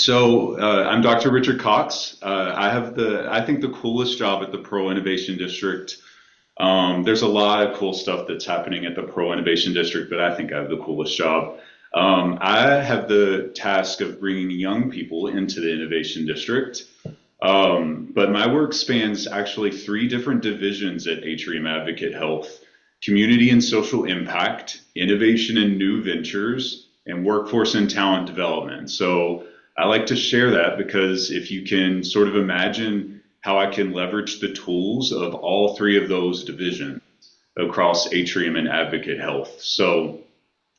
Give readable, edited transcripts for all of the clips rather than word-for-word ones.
I'm Dr. Richard Cox. I think the coolest job at the Pro Innovation District. There's a lot of cool stuff that's happening at the Pro Innovation District, but I think I have the coolest job. I have the task of bringing young people into the Innovation District. But my work spans actually three different divisions at Atrium Advocate Health: community and social impact, innovation and new ventures, and workforce and talent development. So I like to share that because if you can sort of imagine how I can leverage the tools of all three of those divisions across Atrium and Advocate Health. So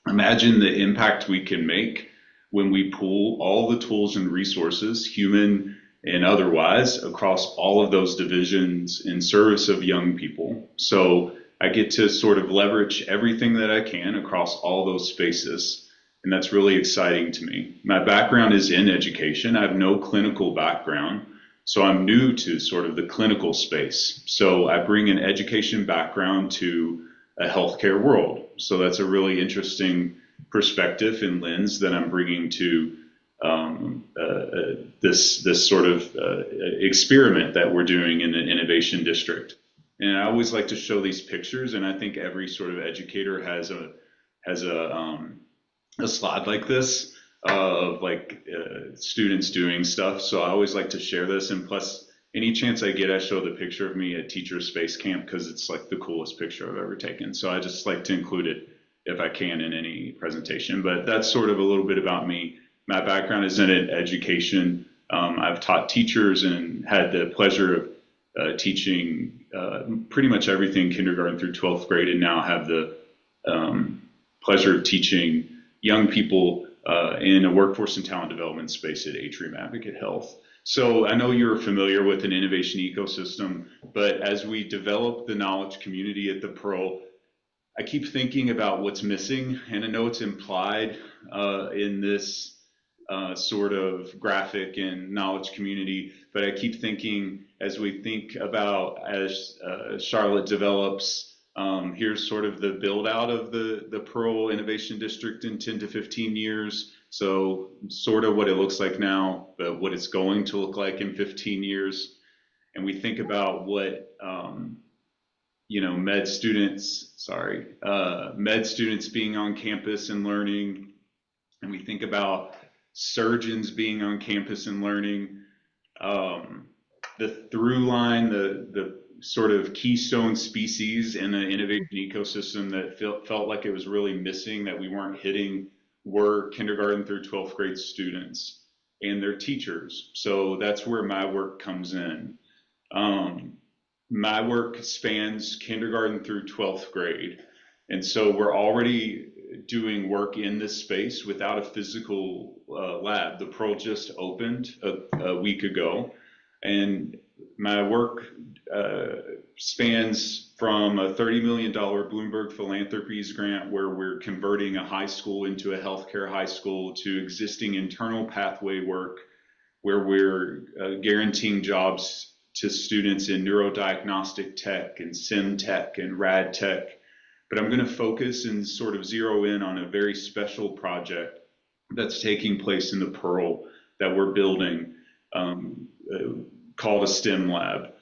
imagine the impact we can make when we pool all the tools and resources, human and otherwise, across all of those divisions in service of young people. So I get to sort of leverage everything that I can across all those spaces. And that's really exciting to me. My background is in education. I have no clinical background, so I'm new to sort of the clinical space. So I bring an education background to a healthcare world. So that's a really interesting perspective and lens that I'm bringing to this sort of experiment that we're doing in the Innovation District. And I always like to show these pictures, and I think every sort of educator has a slide like this of students doing stuff. So I always like to share this, and plus any chance I get, I show the picture of me at Teacher Space Camp because it's like the coolest picture I've ever taken. So I just like to include it if I can in any presentation. But that's sort of a little bit about me. My background is in education. I've taught teachers and had the pleasure of teaching pretty much everything kindergarten through 12th grade, and now have the pleasure of teaching young people in a workforce and talent development space at Atrium Advocate Health. So I know you're familiar with an innovation ecosystem, but as we develop the knowledge community at the Pro, I keep thinking about what's missing, and I know it's implied in this sort of graphic and knowledge community, but I keep thinking as we think about as Charlotte develops, here's sort of the build out of the Pro Innovation District in 10 to 15 years. So sort of what it looks like now, but what it's going to look like in 15 years. And we think about what, med students being on campus and learning. And we think about surgeons being on campus and learning. The through line, the sort of keystone species in the innovation ecosystem that felt like it was really missing, that we weren't hitting, were kindergarten through 12th grade students and their teachers. So that's where my work comes in. My work spans kindergarten through 12th grade. And so we're already doing work in this space without a physical lab. The Pro just opened a week ago, and my work spans from a $30 million Bloomberg Philanthropies grant, where we're converting a high school into a healthcare high school, to existing internal pathway work, where we're guaranteeing jobs to students in neurodiagnostic tech and sim tech and rad tech. But I'm going to focus and sort of zero in on a very special project that's taking place in the Pearl that we're building, called a STEM lab.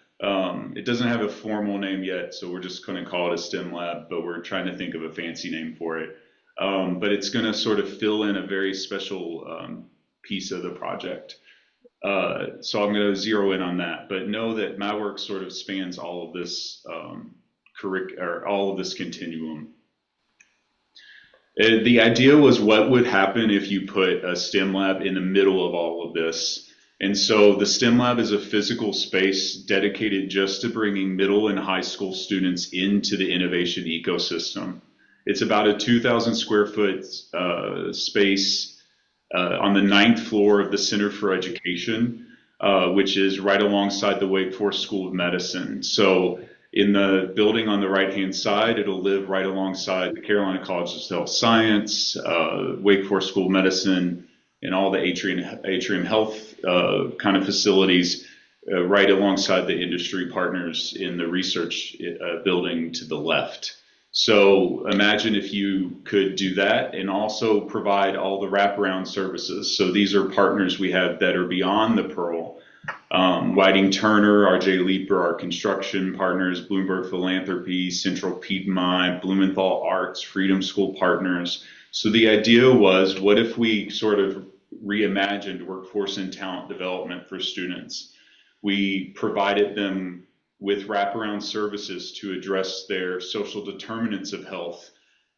It doesn't have a formal name yet, so we're just going to call it a STEM lab, but we're trying to think of a fancy name for it. But it's going to sort of fill in a very special piece of the project. So I'm going to zero in on that, but know that my work sort of spans all of this all of this continuum. The idea was, what would happen if you put a STEM lab in the middle of all of this? And so the STEM lab is a physical space dedicated just to bringing middle and high school students into the innovation ecosystem. It's about a 2,000 square foot space on the 9th floor of the Center for Education, which is right alongside the Wake Forest School of Medicine. So in the building on the right-hand side, it'll live right alongside the Carolina College of Health Science, Wake Forest School of Medicine, and all the Atrium Health kind of facilities, right alongside the industry partners in the research building to the left. So imagine if you could do that and also provide all the wraparound services. So these are partners we have that are beyond the Pearl. Whiting Turner, RJ Leeper, our construction partners, Bloomberg Philanthropy, Central Piedmont, Blumenthal Arts, Freedom School Partners. So the idea was, what if we sort of reimagined workforce and talent development for students? We provided them with wraparound services to address their social determinants of health.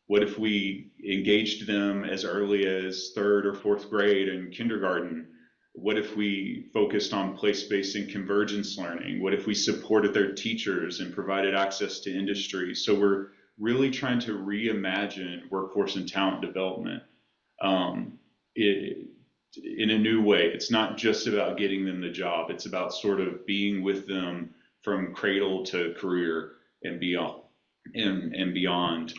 What if we engaged them as early as third or fourth grade and kindergarten? What if we focused on place-based and convergence learning? What if we supported their teachers and provided access to industry? So we're really trying to reimagine workforce and talent development in a new way. It's not just about getting them the job. It's about sort of being with them from cradle to career and beyond. And beyond.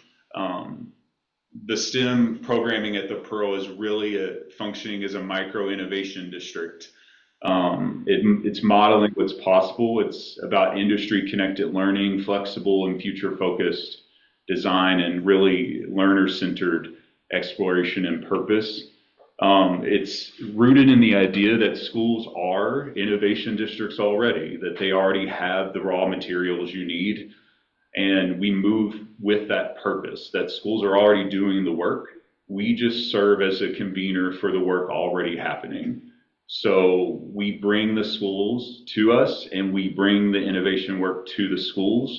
The STEM programming at the Pearl is really functioning as a micro innovation district. It's modeling what's possible. It's about industry connected learning, flexible and future focused design, and really learner centered exploration and purpose. It's rooted in the idea that schools are innovation districts already, that they already have the raw materials you need. And we move with that purpose, that schools are already doing the work. We just serve as a convener for the work already happening. So we bring the schools to us and we bring the innovation work to the schools,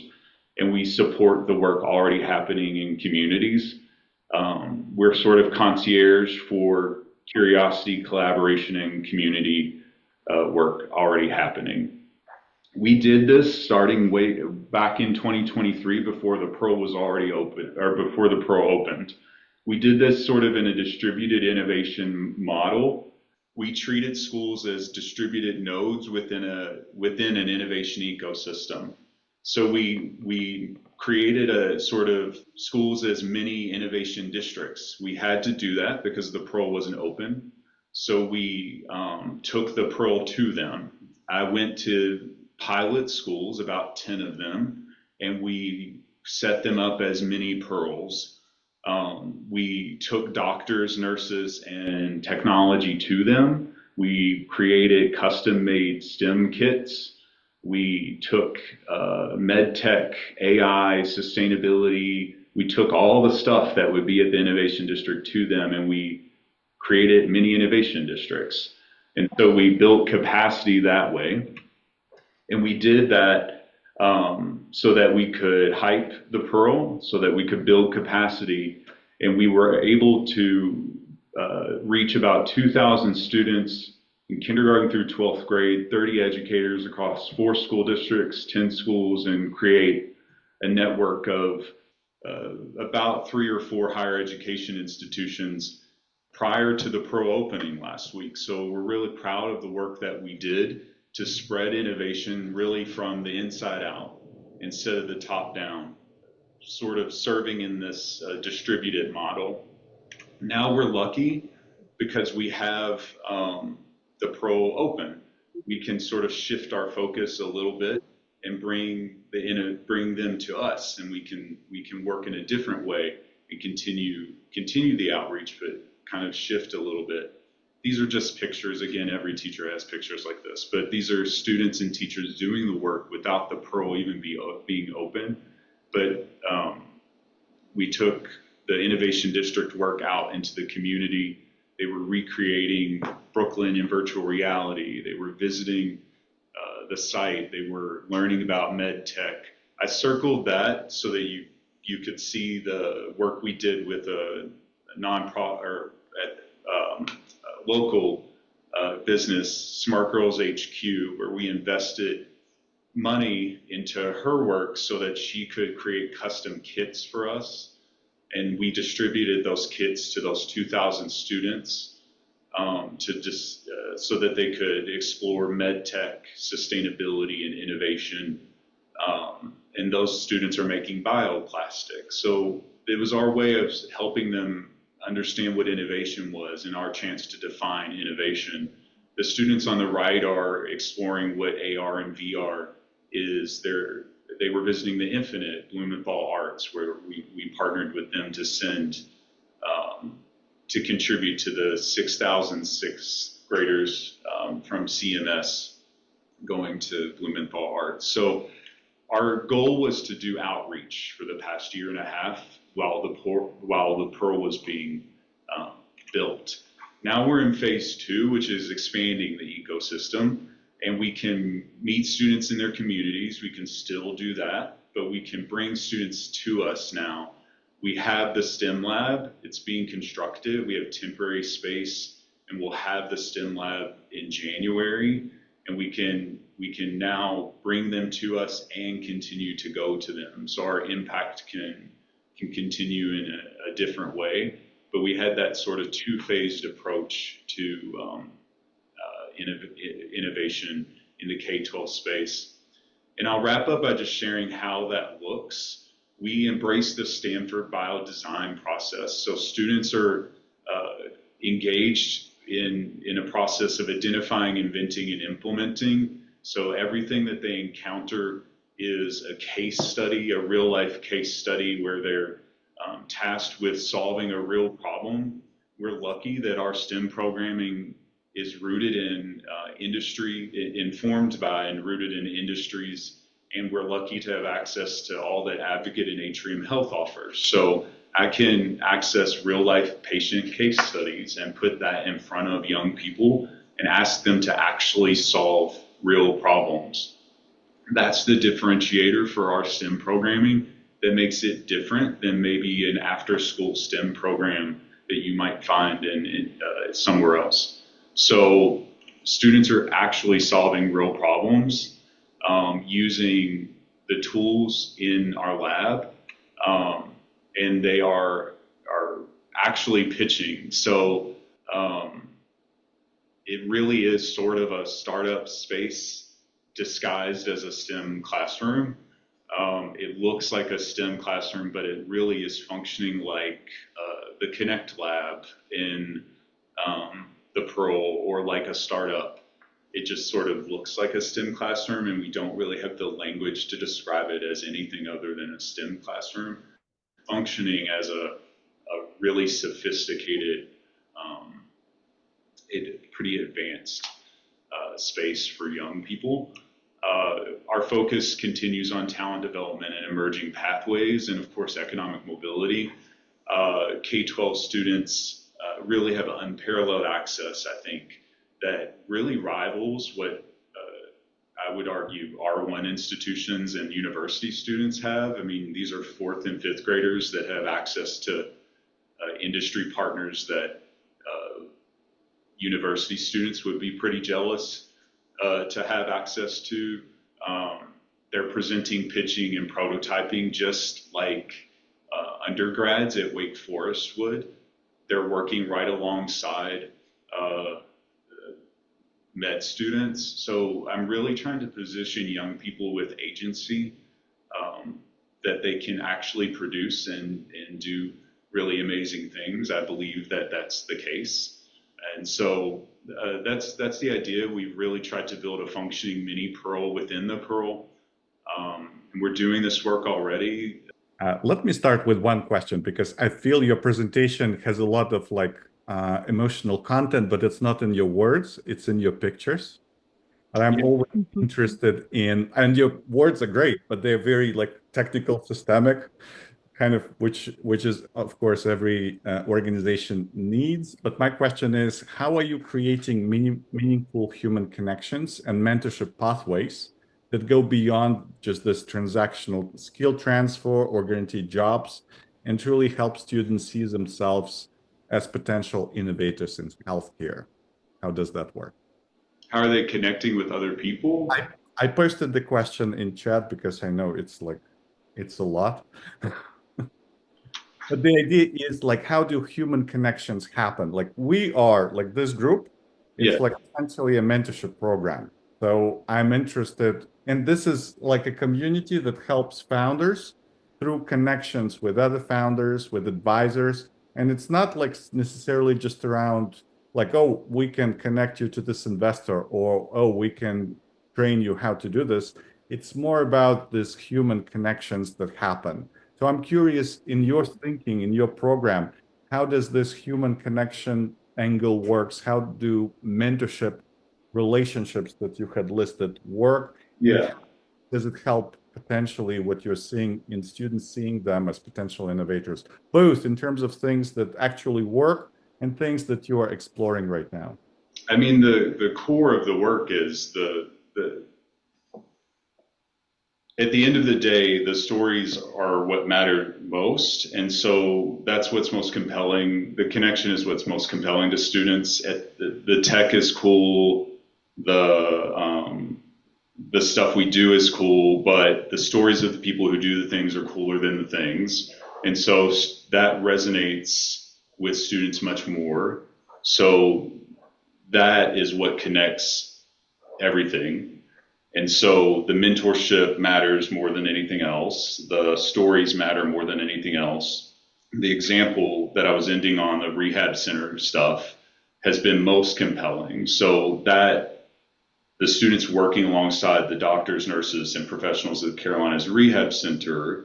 and we support the work already happening in communities. We're sort of concierge for curiosity, collaboration, and community work already happening. We did this starting way back in 2023 before the Pro was already open, or before the Pro opened. We did this sort of in a distributed innovation model. We treated schools as distributed nodes within an innovation ecosystem. So we created a sort of schools as mini innovation districts. We had to do that because the Pro wasn't open. So we took the Pro to them. I went to pilot schools, about 10 of them, and we set them up as mini pearls. We took doctors, nurses, and technology to them. We created custom made STEM kits. We took med tech, AI, sustainability. We took all the stuff that would be at the innovation district to them, and we created mini innovation districts. And so we built capacity that way. And we did that so that we could hype the Pearl, so that we could build capacity. And we were able to reach about 2,000 students in kindergarten through 12th grade, 30 educators across 4 school districts, 10 schools, and create a network of about 3 or 4 higher education institutions prior to the Pro opening last week. So we're really proud of the work that we did to spread innovation really from the inside out instead of the top down, sort of serving in this distributed model. Now we're lucky because we have the Pro open. We can sort of shift our focus a little bit and bring them to us, and we can work in a different way and continue the outreach, but kind of shift a little bit. These are just pictures. Again, every teacher has pictures like this, but these are students and teachers doing the work without the Pro even being open. But we took the innovation district work out into the community. They were recreating Brooklyn in virtual reality. They were visiting the site. They were learning about med tech. I circled that so that you could see the work we did with a nonprofit or local business, Smart Girls HQ, where we invested money into her work so that she could create custom kits for us. And we distributed those kits to those 2,000 students so that they could explore med tech, sustainability, and innovation. And those students are making bioplastics. So it was our way of helping them understand what innovation was and our chance to define innovation. The students on the right are exploring what AR and VR is. they were visiting the Infinite Blumenthal Arts, where we partnered with them to send um, to contribute to the 6,000 sixth graders from CMS going to Blumenthal Arts. So our goal was to do outreach for the past year and a half while the Pearl was being um, built. Now we're in phase two, which is expanding the ecosystem, and we can meet students in their communities. We can still do that, but we can bring students to us now. We have the STEM lab, it's being constructed. We have temporary space, and we'll have the STEM lab in January, and we can now bring them to us and continue to go to them. So our impact can continue in a different way. But we had that sort of two-phased approach to innovation in the K-12 space. And I'll wrap up by just sharing how that looks. We embrace the Stanford bio-design process. So students are engaged in a process of identifying, inventing, and implementing. So everything that they encounter is a case study, a real life case study where they're tasked with solving a real problem. We're lucky that our STEM programming is rooted in industry, informed by and rooted in industries, and we're lucky to have access to all that Advocate and Atrium Health offers. So I can access real life patient case studies and put that in front of young people and ask them to actually solve real problems. That's the differentiator for our STEM programming that makes it different than maybe an after school STEM program that you might find in somewhere else. So students are actually solving real problems using the tools in our lab, and they are actually pitching. So it really is sort of a startup space disguised as a STEM classroom. It looks like a STEM classroom, but it really is functioning like the Connect Lab in the Pearl, or like a startup. It just sort of looks like a STEM classroom, and we don't really have the language to describe it as anything other than a STEM classroom, functioning as a really sophisticated, pretty advanced space for young people. Our focus continues on talent development and emerging pathways, and of course, economic mobility. K-12 students really have unparalleled access, I think, that really rivals what I would argue R1 institutions and university students have. I mean, these are fourth and fifth graders that have access to industry partners that university students would be pretty jealous to have access to. They're presenting, pitching, and prototyping just like undergrads at Wake Forest would. They're working right alongside med students. So I'm really trying to position young people with agency, that they can actually produce and do really amazing things. I believe that that's the case. And so that's the idea. We've really tried to build a functioning mini Pearl within the Pearl. And we're doing this work already. Let me start with one question, because I feel your presentation has a lot of emotional content, but it's not in your words, it's in your pictures. And I'm always interested in, and your words are great, but they're very technical, systemic, kind of, which is of course every organization needs. But my question is, how are you creating meaningful human connections and mentorship pathways that go beyond just this transactional skill transfer or guaranteed jobs, and truly help students see themselves as potential innovators in healthcare? How does that work? How are they connecting with other people? I posted the question in chat because I know it's a lot. But the idea is how do human connections happen? We are this group, it's Yeah. essentially a mentorship program. So I'm interested, and this is a community that helps founders through connections with other founders, with advisors. And it's not necessarily just around oh, we can connect you to this investor, or oh, we can train you how to do this. It's more about these human connections that happen. So I'm curious, in your thinking, in your program, how does this human connection angle works? How do mentorship relationships that you had listed work? And Yeah. does it help potentially what you're seeing in students seeing them as potential innovators, both in terms of things that actually work and things that you are exploring right now? I mean, the core of the work is the at the end of the day, the stories are what matter most. And so that's what's most compelling. The connection is what's most compelling to students. The tech is cool. The stuff we do is cool, but the stories of the people who do the things are cooler than the things. And so that resonates with students much more. So that is what connects everything. And so the mentorship matters more than anything else. The stories matter more than anything else. The example that I was ending on, the rehab center stuff, has been most compelling. So that the students working alongside the doctors, nurses, and professionals at the Carolinas Rehab Center,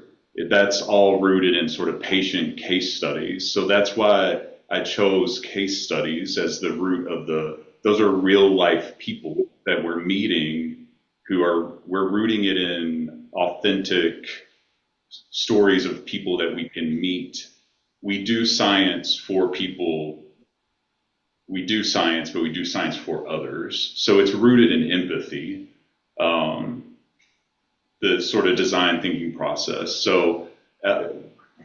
that's all rooted in sort of patient case studies. So that's why I chose case studies as the root of those are real life people that we're meeting we're rooting it in authentic stories of people that we can meet. We do science for people. We do science, but we do science for others. So it's rooted in empathy, the sort of design thinking process. So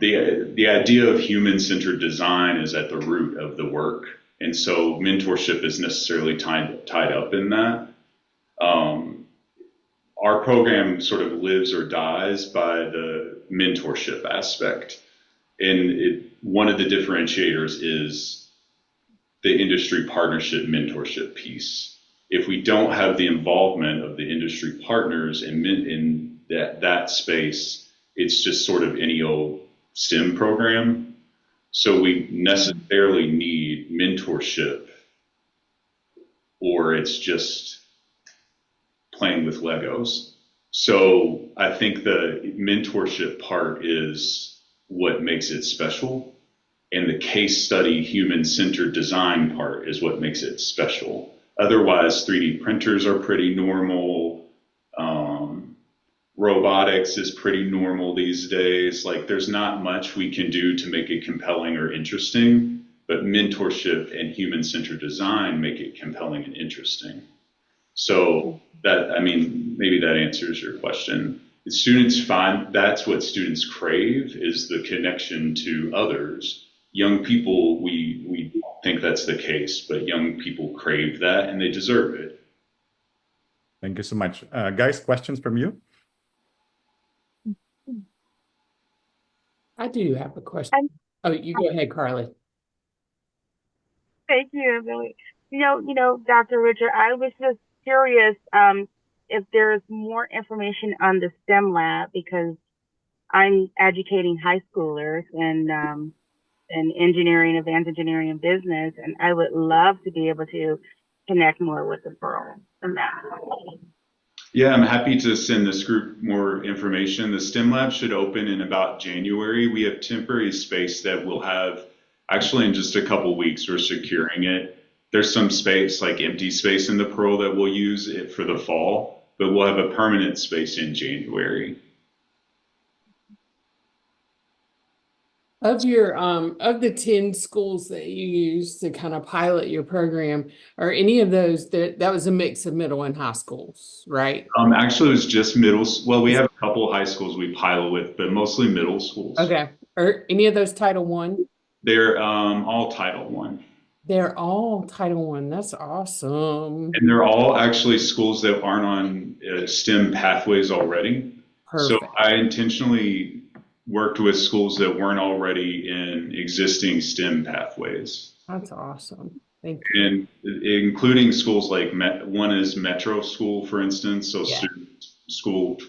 the idea of human-centered design is at the root of the work. And so mentorship is necessarily tied up in that. Our program sort of lives or dies by the mentorship aspect. And one of the differentiators is the industry partnership mentorship piece. If we don't have the involvement of the industry partners in that space, it's just sort of any old STEM program. So we necessarily need mentorship, or it's just playing with Legos. So I think the mentorship part is what makes it special. And the case study human-centered design part is what makes it special. Otherwise, 3D printers are pretty normal. Robotics is pretty normal these days. Like, there's not much we can do to make it compelling or interesting, but mentorship and human-centered design make it compelling and interesting. So that, I mean, maybe that answers your question. Students find that's what students crave, is the connection to others. Young people, we think that's the case, but young people crave that and they deserve it. Thank you so much. Guys, questions from you? I do have a question. Oh, you go ahead, Carly. Thank you, Billy. Dr. Richard, I was just curious if there's more information on the STEM lab, because I'm educating high schoolers in engineering, advanced engineering, and business, and I would love to be able to connect more with the girls in that. Yeah, I'm happy to send this group more information. The STEM lab should open in about January. We have temporary space that we'll have actually in just a couple weeks. We're securing it. There's some space, like empty space in the Pearl, that we'll use it for the fall, but we'll have a permanent space in January. Of your of the 10 schools that you use to kind of pilot your program, are any of those that was a mix of middle and high schools, right? Actually, it was just middle. Well, we have a couple of high schools we pilot with, but mostly middle schools. Okay. Are any of those Title One? They're all Title One. They're all Title One. That's awesome. And they're all actually schools that aren't on STEM pathways already. Perfect. So I intentionally worked with schools that weren't already in existing STEM pathways. That's awesome. Thank you. And including schools like one is Metro School, for instance, so Yeah. school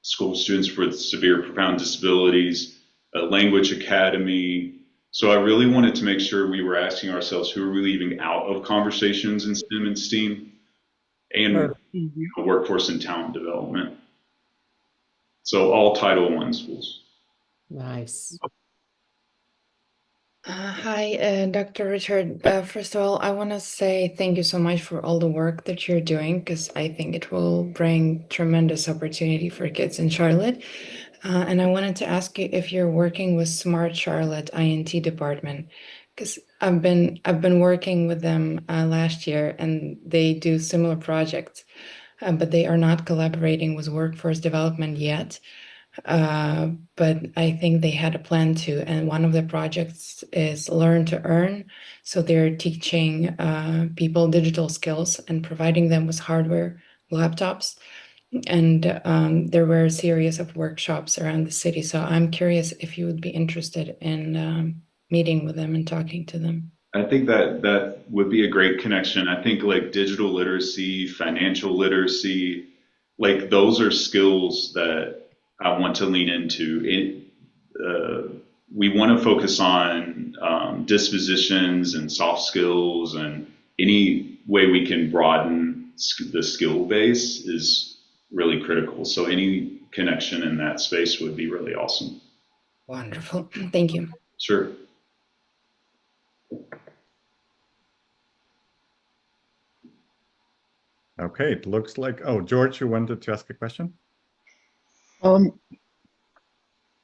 students with severe profound disabilities, a language academy. So I really wanted to make sure we were asking ourselves, who are we leaving out of conversations in STEM and STEAM, and Perfect. workforce and talent development. So all Title I schools. Nice. Hi, Dr. Richard. First of all, I want to say thank you so much for all the work that you're doing, because I think it will bring tremendous opportunity for kids in Charlotte. And I wanted to ask you if you're working with Smart Charlotte INT department, because I've been working with them last year, and they do similar projects, but they are not collaborating with workforce development yet. But I think they had a plan to, and one of the projects is Learn to Earn. So they're teaching people digital skills and providing them with hardware, laptops. And there were a series of workshops around the city. So I'm curious if you would be interested in meeting with them and talking to them. I think that that would be a great connection. I think like digital literacy, financial literacy, like those are skills that I want to lean into. We want to focus on dispositions and soft skills, and any way we can broaden the skill base is really critical. So any connection in that space would be really awesome. Wonderful. Thank you. Sure. Okay, it looks like, oh, George, you wanted to ask a question?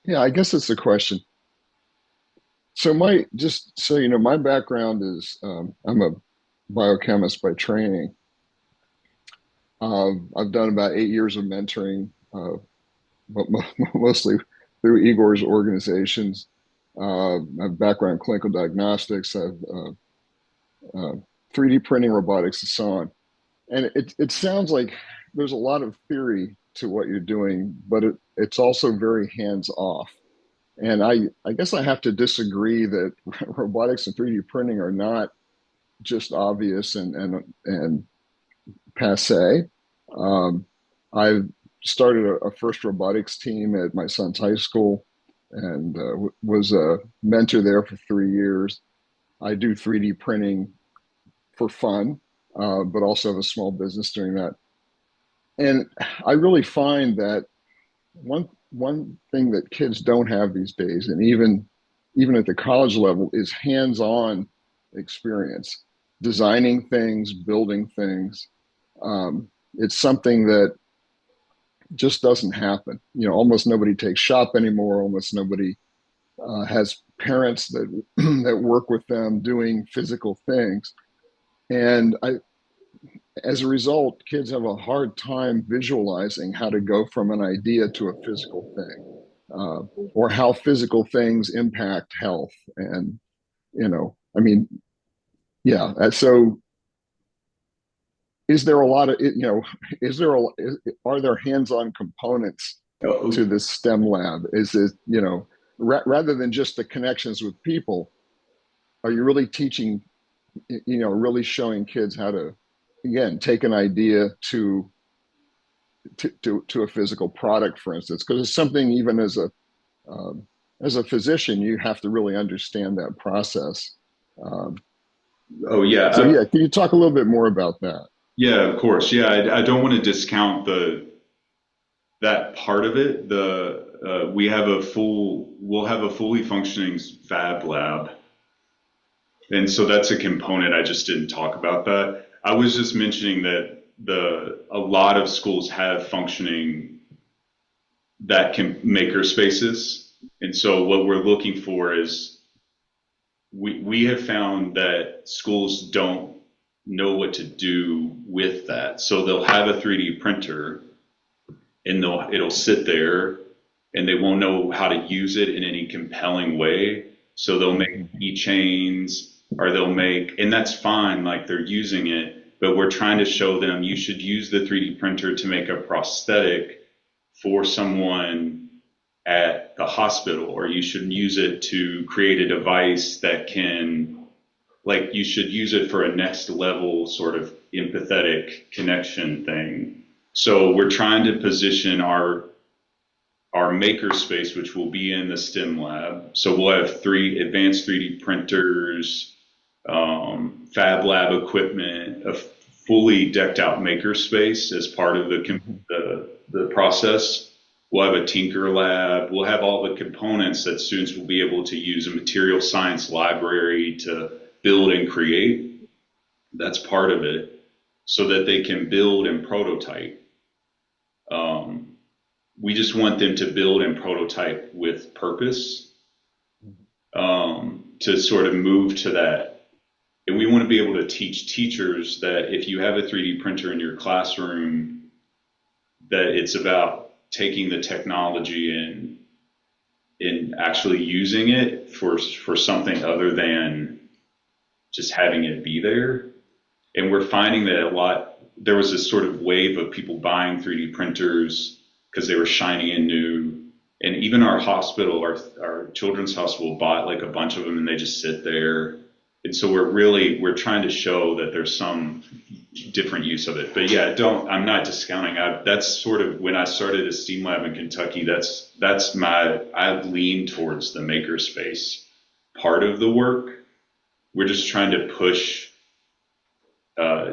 Yeah, I guess it's a question. So just so you know, my background is I'm a biochemist by training. I've done about 8 years of mentoring, but mostly through Igor's organizations. I have background in clinical diagnostics. I've 3D printing, robotics, and so on. And it sounds like there's a lot of theory to what you're doing, but it's also very hands off. And I guess I have to disagree that robotics and 3D printing are not just obvious and passe. I've started a first robotics team at my son's high school, and was a mentor there for 3 years. I do 3D printing for fun, but also have a small business doing that. And I really find that one thing that kids don't have these days, and even at the college level, is hands-on experience, designing things, building things. It's something that just doesn't happen. You know, almost nobody takes shop anymore. Almost nobody has parents that that work with them doing physical things. And as a result, kids have a hard time visualizing how to go from an idea to a physical thing, or how physical things impact health. And, you know, I mean, yeah. So is there a lot of, you know, are there hands-on components to this STEM lab? Is it, you know, rather than just the connections with people, are you really teaching, you know, really showing kids how to, again, take an idea to a physical product, for instance? Because it's something, even as a physician, you have to really understand that process. Oh yeah. So yeah, can you talk a little bit more about that? Yeah, of course. Yeah, I don't want to discount that part of it. We'll have a fully functioning fab lab, and so that's a component. I just didn't talk about that. I was just mentioning that a lot of schools have functioning that can maker spaces, and so what we're looking for is we have found that schools don't know what to do with that. So they'll have a 3D printer, and it'll sit there, and they won't know how to use it in any compelling way. So they'll make keychains, or and that's fine, like they're using it, but we're trying to show them you should use the 3D printer to make a prosthetic for someone at the hospital, or you should use it to create a device that can, like, you should use it for a next level sort of empathetic connection thing. So we're trying to position our maker space, which will be in the STEM lab. So we'll have 3 advanced 3D printers, fab lab equipment, a fully decked out maker space as part of the process. We'll have a Tinker Lab. We'll have all the components that students will be able to use a material science library to build and create. That's part of it, so that they can build and prototype. We just want them to build and prototype with purpose, to sort of move to that. And we want to be able to teach teachers that if you have a 3D printer in your classroom, that it's about taking the technology and in actually using it for something other than just having it be there. And we're finding that there was this sort of wave of people buying 3D printers because they were shiny and new. And even our hospital, our children's hospital, bought like a bunch of them, and they just sit there. And so we're trying to show that there's some different use of it. But yeah, I'm not discounting. That's sort of when I started a STEAM lab in Kentucky. I've leaned towards the makerspace part of the work. We're just trying to push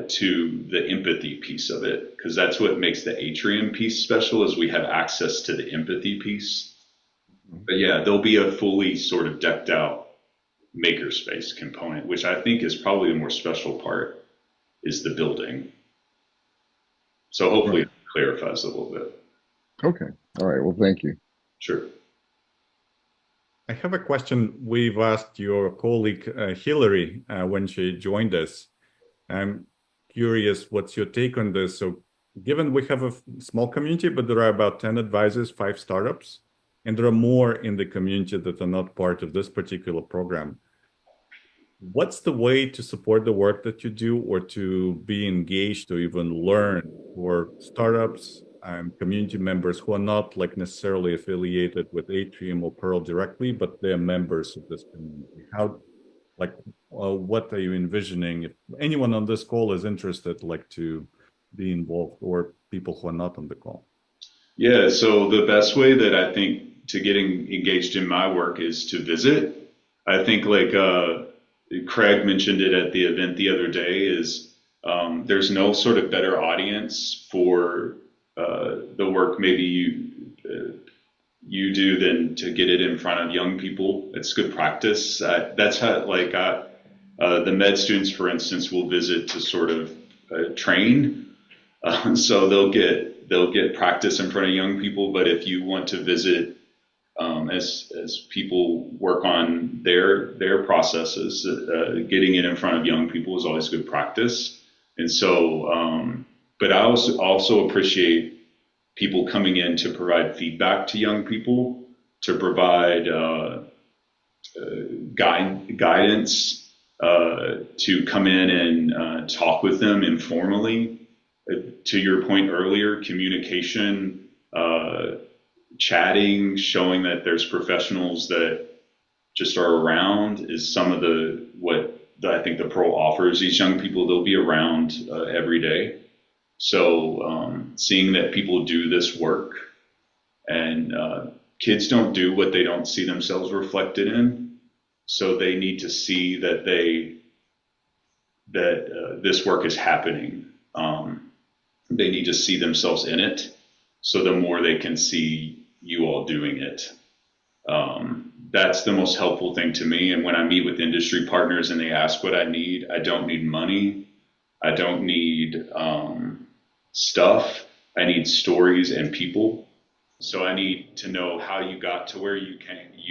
to the empathy piece of it, because that's what makes the atrium piece special, is we have access to the empathy piece. But yeah, there'll be a fully sort of decked out makerspace component, which I think is probably the more special part, is the building. So hopefully it clarifies a little bit. Okay. All right. Well, thank you. Sure. I have a question we've asked your colleague Hillary when she joined us. I'm curious, what's your take on this? So given we have a small community, but there are about 10 advisors, 5 startups, and there are more in the community that are not part of this particular program. What's the way to support the work that you do, or to be engaged or even learn for startups and community members who are not like necessarily affiliated with Atrium or Pearl directly, but they're members of this community? What are you envisioning? If anyone on this call is interested, like to be involved, or people who are not on the call? Yeah, so the best way that I think to getting engaged in my work is to visit. I think Craig mentioned it at the event the other day, is there's no sort of better audience for the work maybe you do than to get it in front of young people. It's good practice. That's how the med students, for instance, will visit to sort of train. So they'll get practice in front of young people. But if you want to visit as people work on their processes, getting it in front of young people is always good practice. And so, but I also appreciate people coming in to provide feedback to young people, to provide guidance, to come in and talk with them informally. To your point earlier, communication, chatting, showing that there's professionals that just are around is some of what I think the Pro offers these young people. They'll be around every day. So seeing that people do this work, and kids don't do what they don't see themselves reflected in. So they need to see that this work is happening. They need to see themselves in it. So the more they can see you all doing it, that's the most helpful thing to me. And when I meet with industry partners and they ask what I don't need money. I don't need stuff. I need stories and people. So I need to know how you got to where you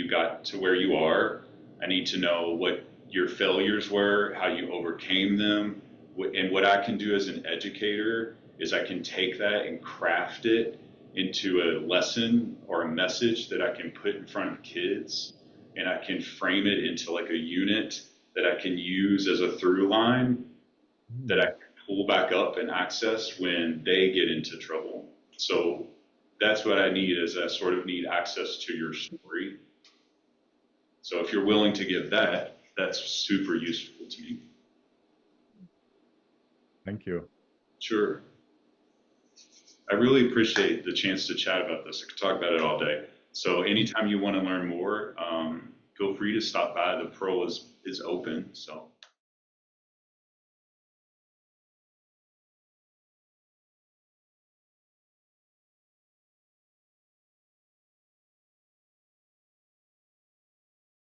got to where you are. I need to know what your failures were, how you overcame them. And what I can do as an educator is I can take that and craft it into a lesson or a message that I can put in front of kids, and I can frame it into like a unit that I can use as a through line that I can pull back up and access when they get into trouble. So that's what I need, is I sort of need access to your story. So if you're willing to give that, that's super useful to me. Thank you. Sure. I really appreciate the chance to chat about this. I could talk about it all day. So anytime you want to learn more, feel free to stop by. The Pro is open. So